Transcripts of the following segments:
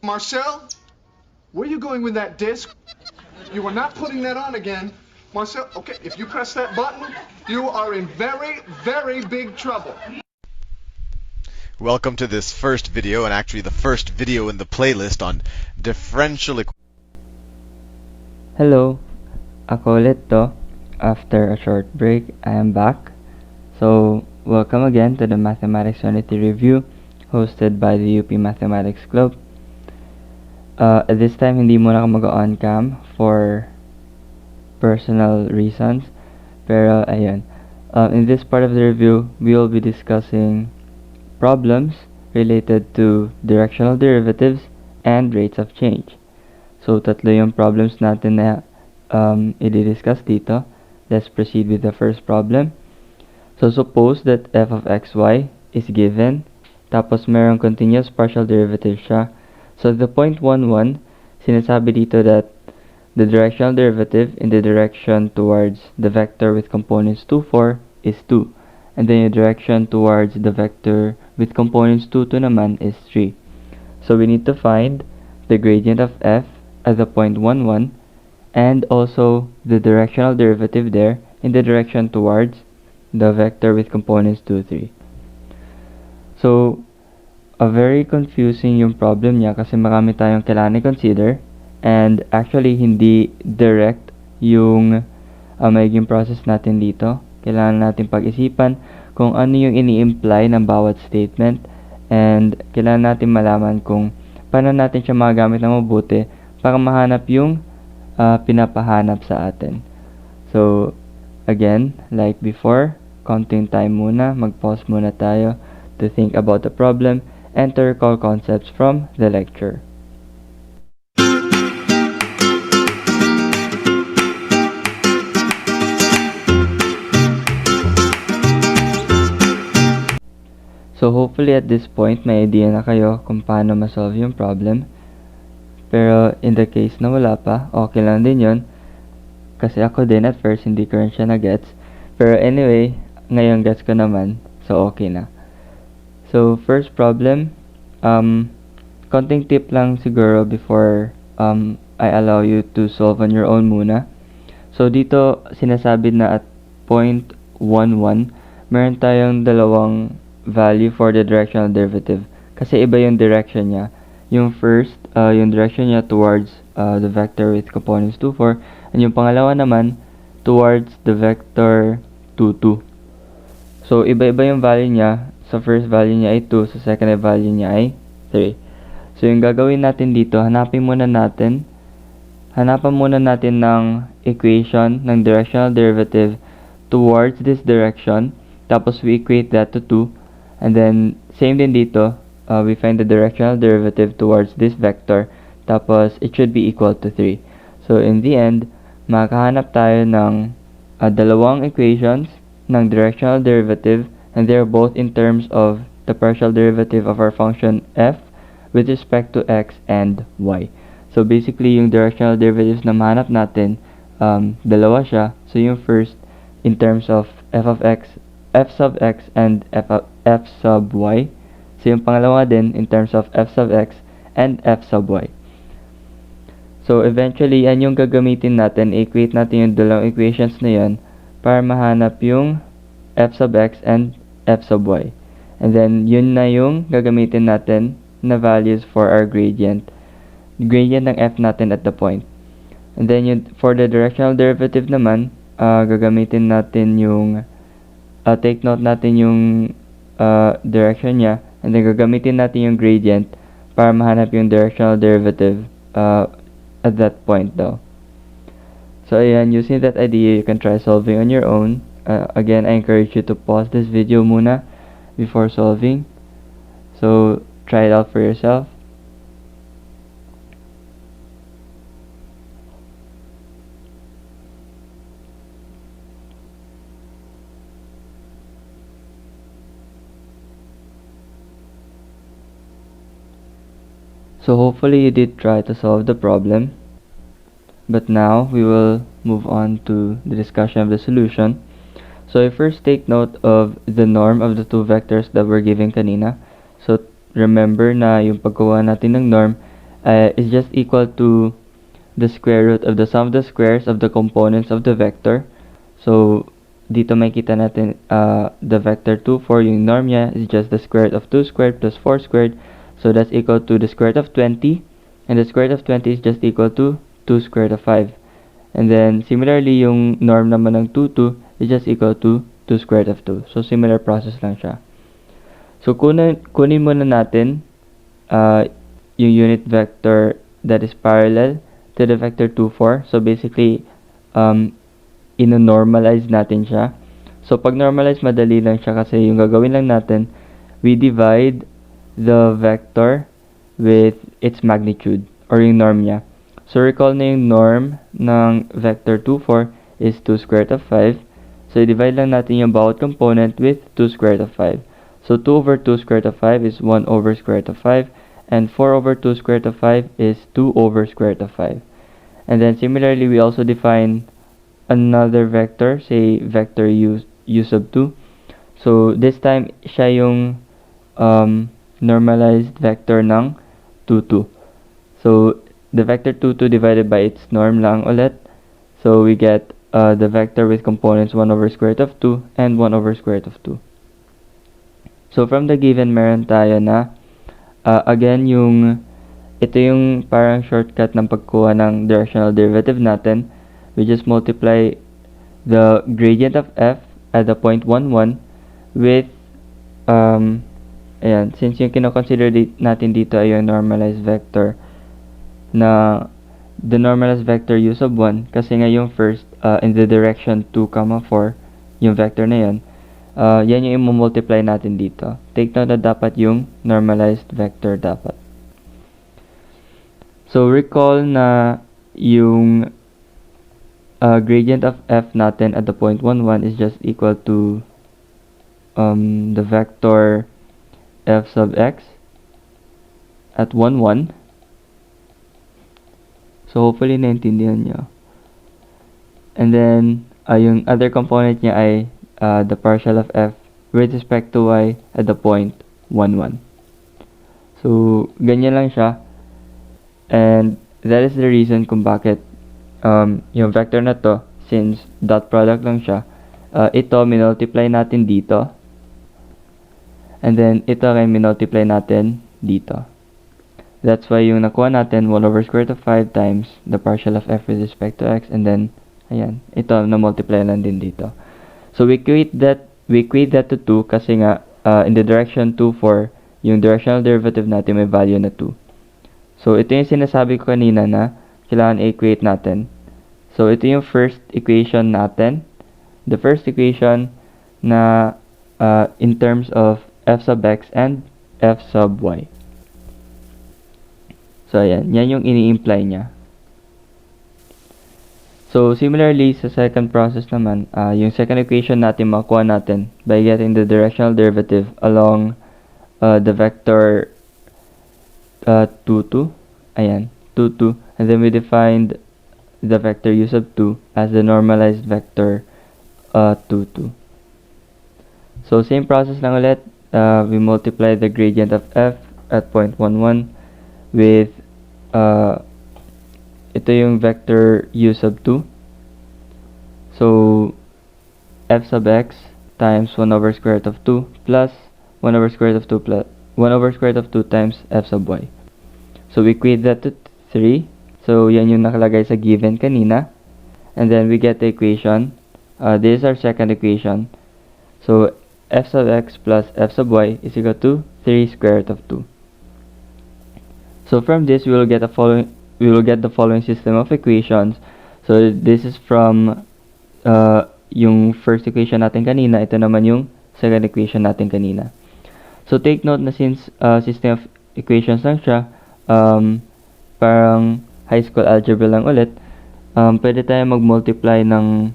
Marcel, where are you going with that disc? You are not putting that on again. Marcel, okay, if you press that button, you are in very, very big trouble. Welcome to this first video, and actually the first video in the playlist on differential equations. Hello, ako ulit to. After a short break, I am back. So, welcome again to the Mathematics Unity Review hosted by the UP Mathematics Club. At this time, hindi muna ako mag-on cam for personal reasons. Pero, ayun. In this part of the review, we will be discussing problems related to directional derivatives and rates of change. So, tatlo yung problems natin na i-discuss dito. Let's proceed with the first problem. So, suppose that f of xy is given, tapos merong continuous partial derivative siya. So, the point 11, sinasabi dito that the directional derivative in the direction towards the vector with components 2, 4 is 2. And then the direction towards the vector with components 2, 2 naman is 3. So, we need to find the gradient of f at the point 11 and also the directional derivative there in the direction towards the vector with components 2, 3. So, a very confusing yung problem niya kasi marami tayong kailangan i-consider and actually hindi direct yung magiging process natin dito. Kailangan natin pag-isipan kung ano yung ini-imply ng bawat statement and kailangan natin malaman kung paano natin siya magagamit ng mabuti para mahanap yung pinapahanap sa atin. So, again, like before, counting time muna, mag-pause muna tayo to think about the problem and to recall concepts from the lecture. So hopefully at this point, may idea na kayo kung paano ma-solve yung problem. Pero in the case na wala pa, okay lang din yun. Kasi ako din at first, hindi ko rin siya na-gets. Pero anyway, ngayon gets ko naman. So okay na. So first problem, konting tip lang siguro before I allow you to solve on your own muna. So dito, sinasabi na at point 11, meron tayong dalawang value for the directional derivative. Kasi iba yung direction niya. Yung first, yung direction niya towards the vector with components 2, 4. And yung pangalawa naman, towards the vector 2, 2. So, iba-iba yung value niya. Sa first value niya ay 2, sa second value niya ay 3. So, yung gagawin natin dito, hanapan muna natin ng equation ng directional derivative towards this direction. Tapos, we equate that to 2. And then, same din dito, we find the directional derivative towards this vector. Tapos, it should be equal to 3. So, in the end, makahanap tayo ng dalawang equations ng directional derivative, and they're both in terms of the partial derivative of our function f with respect to x and y. So, basically, yung directional derivatives na mahanap natin, dalawa siya. So, yung first, in terms of f sub x and f sub y. So, yung pangalawa din in terms of f sub x and f sub y. So, eventually, yan yung gagamitin natin. Equate natin yung dalawang equations na yan para mahanap yung f sub x and f sub y. And then, yun na yung gagamitin natin na values for our gradient. Gradient ng f natin at the point. And then, for the directional derivative naman, gagamitin natin yung take note natin yung direction niya, and then gagamitin natin yung gradient para mahanap yung directional derivative at that point daw. So ayan, using that idea, you can try solving on your own. Again, I encourage you to pause this video muna before solving. So try it out for yourself. So hopefully you did try to solve the problem. But now we will move on to the discussion of the solution. So I first take note of the norm of the two vectors that we're given kanina. So remember na yung paggawa natin ng norm is just equal to the square root of the sum of the squares of the components of the vector. So, dito makita natin the vector 2, 4, yung norm niya is just the square root of 2 squared plus 4 squared. So, that's equal to the square root of 20. And the square root of 20 is just equal to 2 square root of 5. And then, similarly, yung norm naman ng 2, 2 is just equal to 2 square root of 2. So, similar process lang siya. So, kunin muna natin yung unit vector that is parallel to the vector 2, 4. So, basically, ino-normalize natin siya. So, pag normalize, madali lang siya kasi yung gagawin lang natin, we divide the vector with its magnitude or yung norm niya. So, recall na yung norm ng vector 2, 4 is 2 square root of 5. So, i-divide lang natin yung bawat component with 2 square root of 5. So, 2 over 2 square root of 5 is 1 over square root of 5. And 4 over 2 square root of 5 is 2 over square root of 5. And then, similarly, we also define another vector, say vector u sub 2. So, this time, siya yung normalized vector ng 2, 2. So, the vector 2, 2 divided by its norm lang ulit. So, we get the vector with components 1 over square root of 2 and 1 over square root of 2. So, from the given, meron tayo na, again, ito yung parang shortcut ng pagkuha ng directional derivative natin. We just multiply the gradient of f at the point 1, 1 with, ayan, since yung kinoconsider natin dito ay yung normalized vector na the normalized vector u sub 1 kasi nga yung first in the direction 2, 4 yung vector na yun, yan yung i-multiply natin dito. Take note na dapat yung normalized vector dapat. So recall na yung gradient of f natin at the point 1, 1 is just equal to the vector f sub x at 1, 1. So, hopefully, naintindihan nyo. And then, yung other component niya ay the partial of f with respect to y at the point 1, 1. So, ganyan lang siya. And that is the reason kung bakit yung vector na to, since dot product lang siya, ito, minultiply natin dito. And then, ito ay minultiply natin dito. That's why yung nakuha natin 1 over square root of 5 times the partial of f with respect to x, and then ayan, ito na multiply lang din dito. So we equate that to 2 kasi nga in the direction 2, 4 yung directional derivative natin may value na 2. So ito yung sinasabi ko kanina na kailangan i-equate natin. So ito yung first equation natin. The first equation na in terms of f sub x and f sub y. So, ayan. Yan yung ini-imply niya. So, similarly, sa second process naman, yung second equation natin makuha natin by getting the directional derivative along the vector 2, 2. Ayan. 2, 2. And then we defined the vector u sub 2 as the normalized vector 2, 2. So, same process lang ulit. We multiply the gradient of f at point 1, 1 with ito yung vector u sub 2. So, f sub x times 1 over square root of 2 plus 1 over square root of 2 plus 1 over square root of 2 times f sub y. So, we equate that to 3. So, yan yung nakalagay sa given kanina. And then, we get the equation. This is our second equation. So, f sub x plus f sub y is equal to 3 square root of 2. So from this, we will get the following system of equations. So this is from yung first equation natin kanina. Ito naman yung second equation natin kanina. So take note na since system of equations lang siya, parang high school algebra lang ulit, pwede tayo mag-multiply ng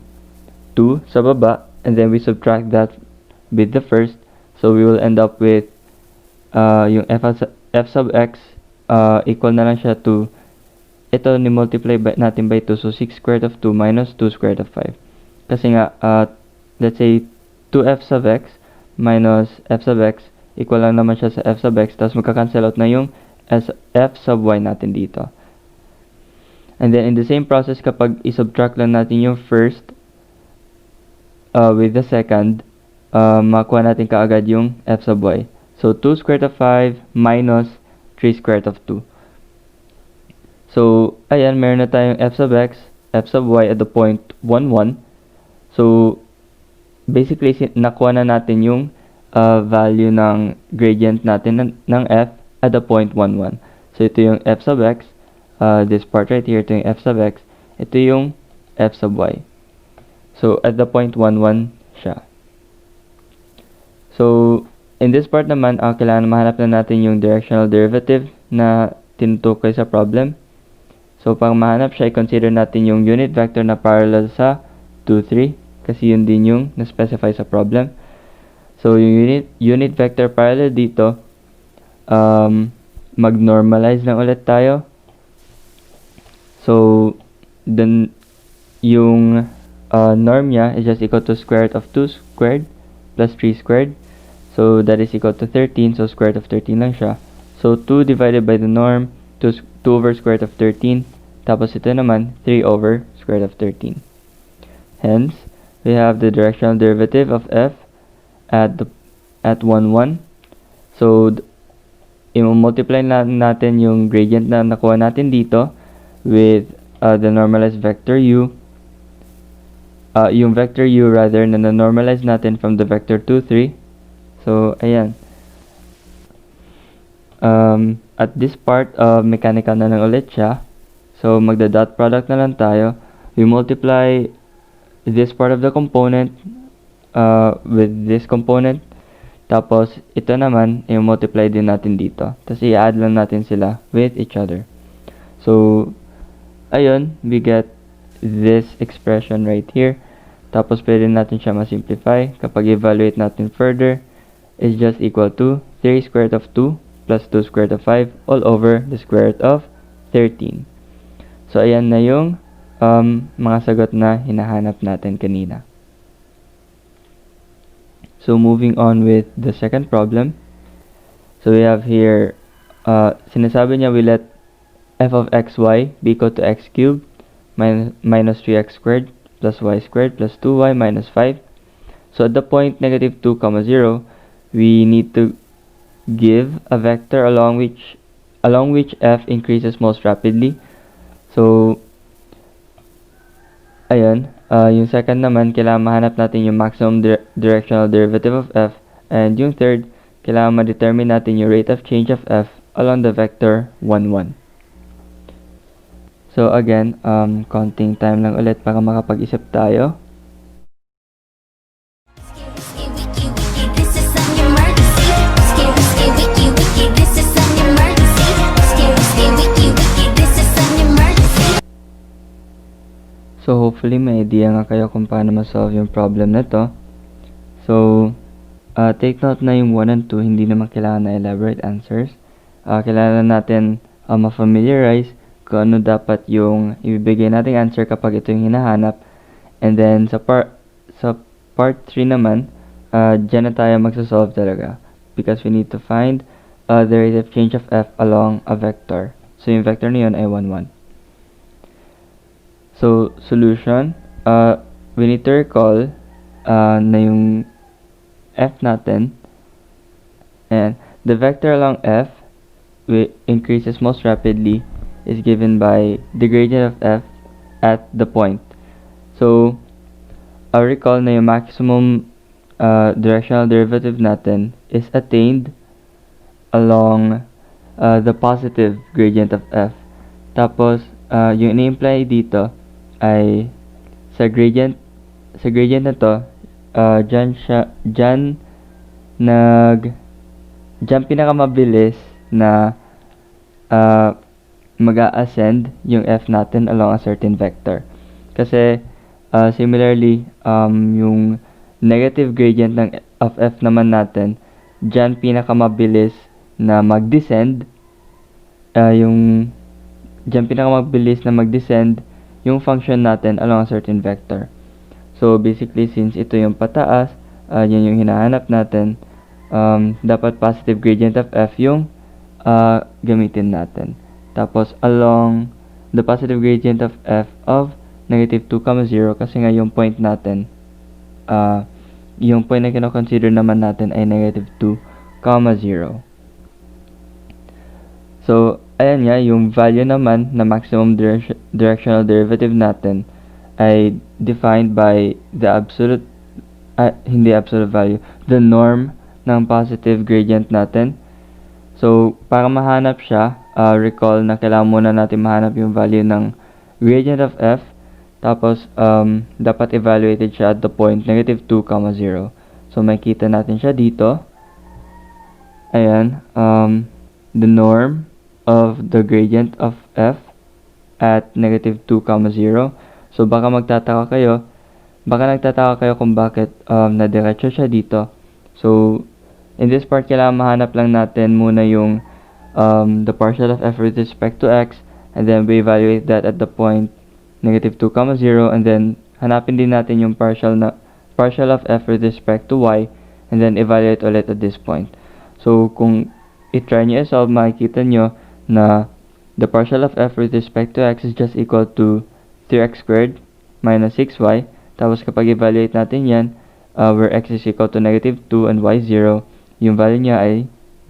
2 sa baba, and then we subtract that with the first. So we will end up with yung f sub x equal na lang siya to, ito ni-multiply natin by 2, so 6 square root of 2 minus 2 square root of 5. Kasi nga, let's say, 2f sub x minus f sub x, equal lang naman siya sa f sub x, tapos magka-cancel out na yung f sub y natin dito. And then in the same process, kapag isubtract lang natin yung first with the second, makuha natin kaagad yung f sub y. So 2 squared of 5 minus 3 squared of 2. So, ayan, meron na tayong f sub x, f sub y at the point 1, 1. So, basically, nakuha na natin yung value ng gradient natin ng f at the point 1, 1. So, ito yung f sub x, this part right here, ito yung f sub x, ito yung f sub y. So, at the point 1, 1 siya. So, in this part naman, kailangan mahanap na natin yung directional derivative na tinutukoy sa problem. So, pang mahanap siya, i-consider natin yung unit vector na parallel sa 2, 3. Kasi yun din yung na-specify sa problem. So, yung unit vector parallel dito, mag-normalize lang ulit tayo. So, then, yung norm niya is just equal to square root of 2 squared plus 3 squared. So, that is equal to 13. So, square root of 13 lang siya. So, 2 divided by the norm, 2 over square root of 13. Tapos ito naman, 3 over square root of 13. Hence, we have the directional derivative of f at 1, 1. So, i-multiply natin yung gradient na nakuha natin dito with the normalized vector u. Yung vector u rather na na-normalize natin from the vector 2, 3. So, ayan. At this part, mechanical na lang ulit siya. So, magda-dot product na lang tayo. We multiply this part of the component with this component. Tapos, ito naman, i-multiply din natin dito. Tapos, i-add lang natin sila with each other. So, ayun, we get this expression right here. Tapos, pwede natin siya ma-simplify. Kapag evaluate natin further, is just equal to 3 square root of 2 plus 2 square root of 5 all over the square root of 13. So, ayan na yung mga sagot na hinahanap natin kanina. So, moving on with the second problem. So, we have here, sinasabi niya we let f of xy be equal to x cubed minus 3x squared plus y squared plus 2y minus 5. So, at the point negative 2, 0, we need to give a vector along which f increases most rapidly. So, ayun, yung second naman, kailangan mahanap natin yung maximum directional derivative of f. And yung third, kailangan ma-determine natin yung rate of change of f along the vector 1, 1. So, again, counting time lang ulit para makapag-isip tayo. So, hopefully may idea nga kayo kung paano ma-solve yung problem na to. So, take note na yung 1 and 2, hindi naman kailangan na elaborate answers. Kailangan natin ma-familiarize kung ano dapat yung ibibigay nating answer kapag ito yung hinahanap. And then, sa part 3 naman, dyan na tayo magsasolve talaga. Because we need to find the rate of change of f along a vector. So, yung vector na yun ay 1, 1. So, solution, we need to recall na yung f natin, and the vector along f increases most rapidly is given by the gradient of f at the point. So, recall na yung maximum directional derivative natin is attained along the positive gradient of f. Tapos, yung ini-imply dito ay sa gradient na to, dyan pinakamabilis na mag-ascend yung f natin along a certain vector. Kasi similarly, yung negative gradient of f naman natin, dyan pinakamabilis na mag-descend yung function natin along a certain vector. So, basically, since ito yung pataas, yan yung hinahanap natin, dapat positive gradient of f yung gamitin natin. Tapos along the positive gradient of f of negative 2, 0 kasi nga yung point natin, yung point na kino-consider naman natin ay negative 2, 0. So, ayan nga, yung value naman na maximum directional derivative natin ay defined by the absolute, hindi absolute value, the norm ng positive gradient natin. So, para mahanap siya, recall na kailangan muna natin mahanap yung value ng gradient of f, tapos dapat evaluated siya at the point negative 2, 0. So, makikita natin siya dito. Ayan, the norm of the gradient of f at negative 2, 0. So, baka nagtataka kayo kung bakit nadiretso siya dito. So, in this part, kailangan mahanap lang natin muna yung the partial of f with respect to x, and then we evaluate that at the point negative 2, 0, and then hanapin din natin yung partial of f with respect to y, and then evaluate ulit at this point. So, kung i-try nyo i-solve, makikita nyo na the partial of f with respect to x is just equal to 3x squared minus 6y. Tapos kapag evaluate natin yan, where x is equal to negative 2 and y 0, yung value niya ay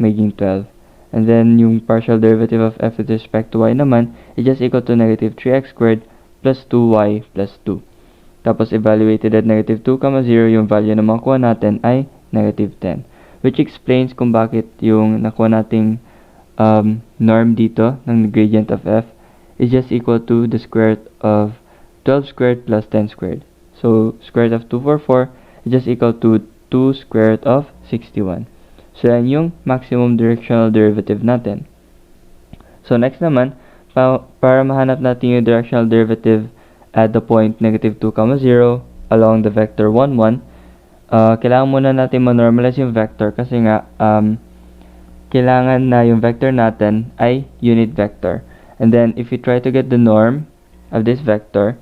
maging 12. And then yung partial derivative of f with respect to y naman is just equal to negative 3x squared plus 2y plus 2. Tapos evaluated at negative 2, 0, yung value na makuha natin ay negative 10. Which explains kung bakit yung nakuha nating norm dito ng gradient of f is just equal to the square root of 12 squared plus 10 squared. So, square root of 244 is just equal to 2 square root of 61. So, yan yung maximum directional derivative natin. So, next naman, para mahanap natin yung directional derivative at the point negative 2, 0 along the vector 1, 1, kailangan muna natin ma-normalize yung vector kasi nga kailangan na yung vector natin ay unit vector. And then, if you try to get the norm of this vector,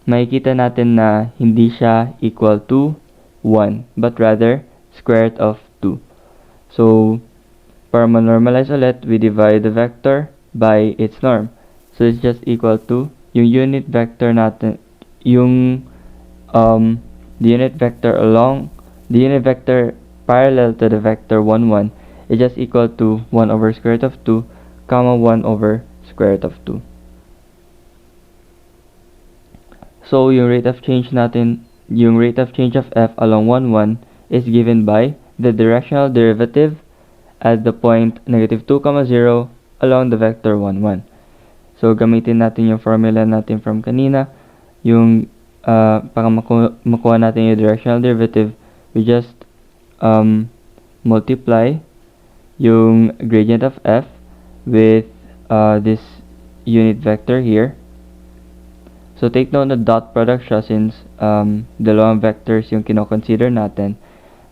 makikita natin na hindi siya equal to 1, but rather square root of 2. So, para ma-normalize ulit, we divide the vector by its norm. So, it's just equal to yung unit vector natin, yung the unit vector parallel to the vector 1, 1 is just equal to 1 over square root of 2, 1 over square root of 2. So, yung rate of change of f along 1, 1 is given by the directional derivative at the point negative 2, 0 along the vector 1, 1. So, gamitin natin yung formula natin from kanina. Yung para makuha natin yung directional derivative, we just multiply yung gradient of f with this unit vector here. So, take note na dot product siya since dalawang vectors yung kino-consider natin.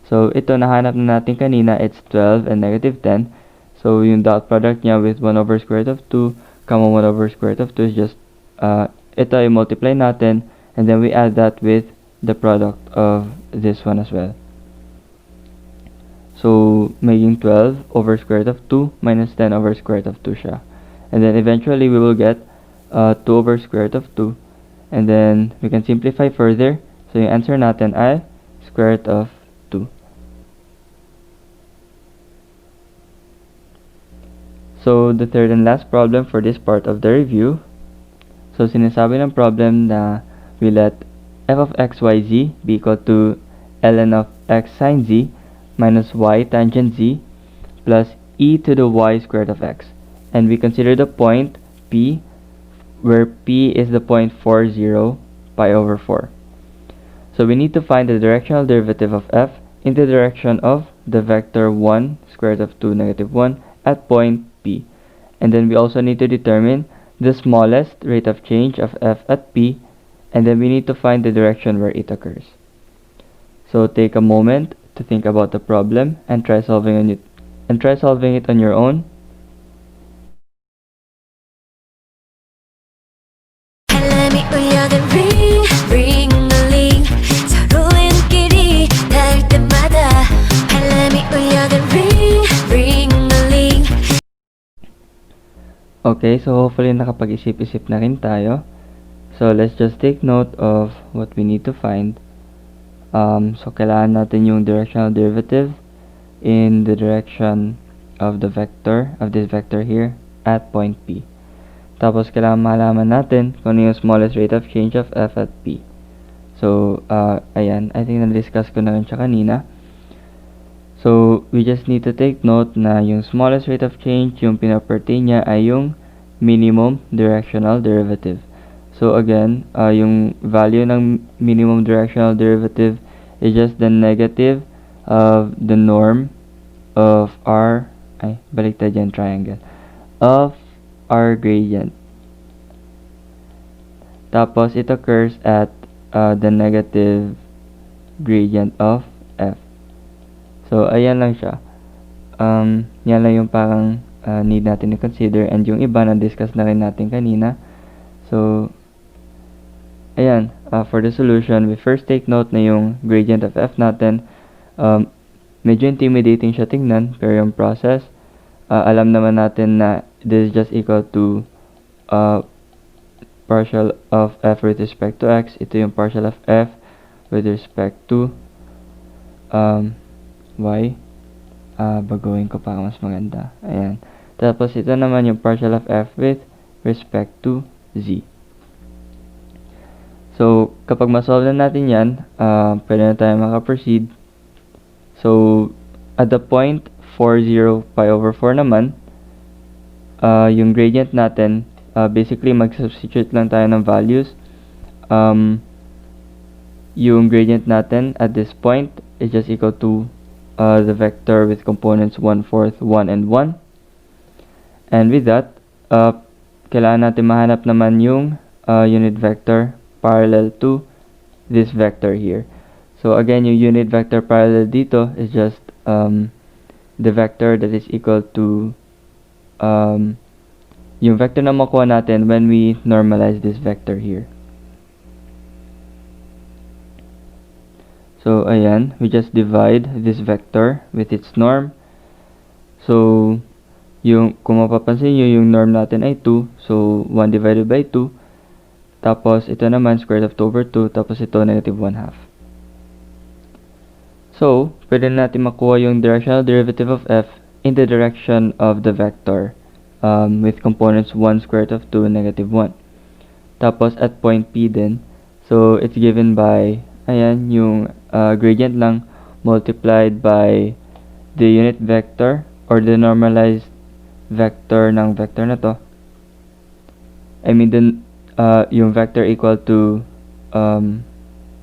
So, ito nahanap na natin kanina, it's 12 and negative 10. So, yung dot product niya with 1 over square root of 2, 1 over square root of 2 is just, ito ay multiply natin, and then we add that with the product of this one as well. So, making 12 over square root of 2 minus 10 over square root of 2 siya. And then eventually we will get 2 over square root of 2. And then we can simplify further. So, yung answer natin ay square root of 2. So, the third and last problem for this part of the review. So, sinasabi ng problem na we let f of x, y, z be equal to ln of x sine z minus y tangent z plus e to the y squared of x. And we consider the point P, where P is the point 4, 0, pi over 4. So we need to find the directional derivative of f in the direction of the vector 1, square root of 2, negative 1 at point P. And then we also need to determine the smallest rate of change of f at P, and then we need to find the direction where it occurs. So take a moment to think about the problem and try solving it on your own. ring, ring. Okay, so hopefully nakapag-isip-isip na rin tayo. So let's just take note of what we need to find. So kailangan natin yung directional derivative in the direction of the vector, of this vector here, at point P. Tapos kailangan malaman natin kung ano yung smallest rate of change of f at P. So, ayan, I think na-discuss ko na rin siya kanina. So, we just need to take note na yung smallest rate of change, yung pinapertain niya ay yung minimum directional derivative. So, again, yung value ng minimum directional derivative is just the negative of the norm of our, baliktad yan, triangle, of our gradient. Tapos, it occurs at the negative gradient of f. So, ayan lang siya. Yan lang yung parang need natin to consider, and yung iba na-discuss na rin natin kanina. So, ayan, for the solution, we first take note na yung gradient of f natin, medyo intimidating siya tingnan, pero yung process, alam naman natin na this is just equal to partial of f with respect to x. Ito yung partial of f with respect to y. Baguhin ko para mas maganda. Ayan. Tapos ito naman yung partial of f with respect to z. So, kapag masolve na natin yan, pwede na tayo makaproceed. So, at the point 40 pi over 4 naman, yung gradient natin, basically mag-substitute lang tayo ng values. Yung gradient natin at this point is just equal to the vector with components 1/4, 1, and 1. And with that, kailangan natin mahanap naman yung unit vector parallel to this vector here. So again, yung unit vector parallel dito is just the vector that is equal to yung vector na makuha natin when we normalize this vector here. So ayan, we just divide this vector with its norm. So yung, kung mapapansin nyo, yung norm natin ay 2. So 1 divided by 2. Tapos ito naman square root of 2 over 2. Tapos ito negative 1/2. So pwede natin makuha yung directional derivative of f in the direction of the vector with components 1 square root of 2 negative 1. Tapos at point P din, so it's given by, ayan, yung gradient lang multiplied by the unit vector or the normalized vector ng vector na to. I mean, yung vector equal to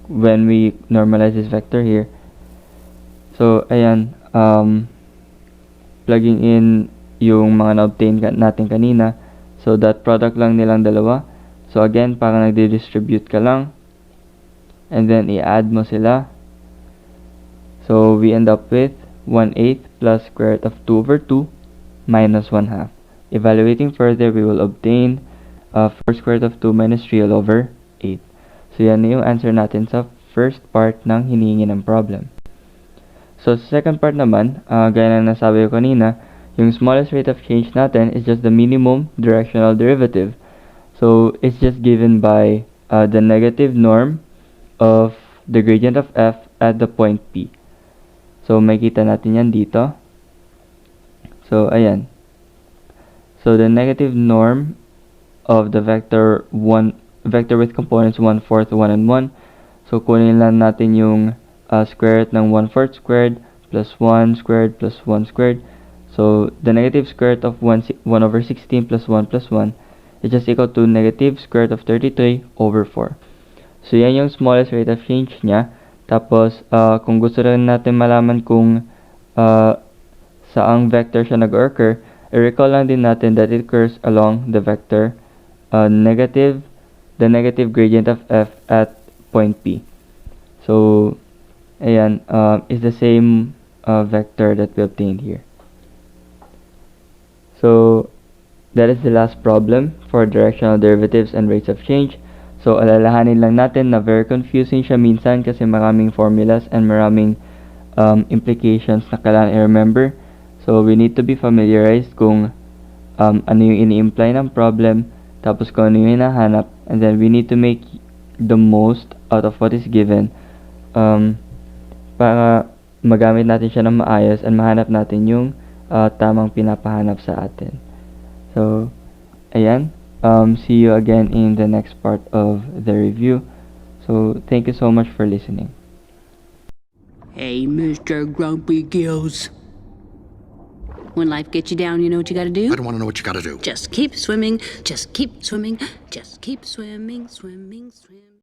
when we normalize this vector here. So, ayan, plugging in yung mga na-obtain natin kanina. So, that product lang nilang dalawa. So, again, parang nagdi-distribute ka lang. And then, i-add mo sila. So, we end up with 1/8 plus square root of 2 over 2 minus 1/2. Evaluating further, we will obtain 4 square root of 2 minus 3 all over 8. So, yan na yung answer natin sa first part ng hinihingi ng problem. So, sa second part naman, gaya na nasabi ko kanina, yung smallest rate of change natin is just the minimum directional derivative. So, it's just given by the negative norm of the gradient of f at the point P. So, makita natin yan dito. So, ayan. So, the negative norm of the vector with components 1/4, 1, and 1. So, kunin lang natin yung square root ng 1/4 squared plus 1 squared plus 1 squared. So, the negative square root of 1 over 16 plus 1 plus 1 is just equal to negative square root of 33 over 4. So, yan yung smallest rate of change niya. Tapos, kung gusto rin natin malaman kung saang vector siya nag-occur, i-recall lang din natin that it occurs along the vector the negative gradient of f at point P. So, ayan, is the same vector that we obtained here. So, that is the last problem for directional derivatives and rates of change. So, alalahanin lang natin na very confusing siya minsan kasi maraming formulas and maraming implications na kailangan i-remember. So, we need to be familiarized kung ano yung ini-imply ng problem, tapos kung ano yung hinahanap, and then we need to make the most out of what is given para magamit natin siya ng maayos and mahanap natin yung tamang pinapahanap sa atin. So, ayan. See you again in the next part of the review. So, thank you so much for listening. Hey, Mr. Grumpy Gills. When life gets you down, you know what you gotta do? I don't want to know what you gotta do. Just keep swimming, just keep swimming, just keep swimming, swimming, swimming.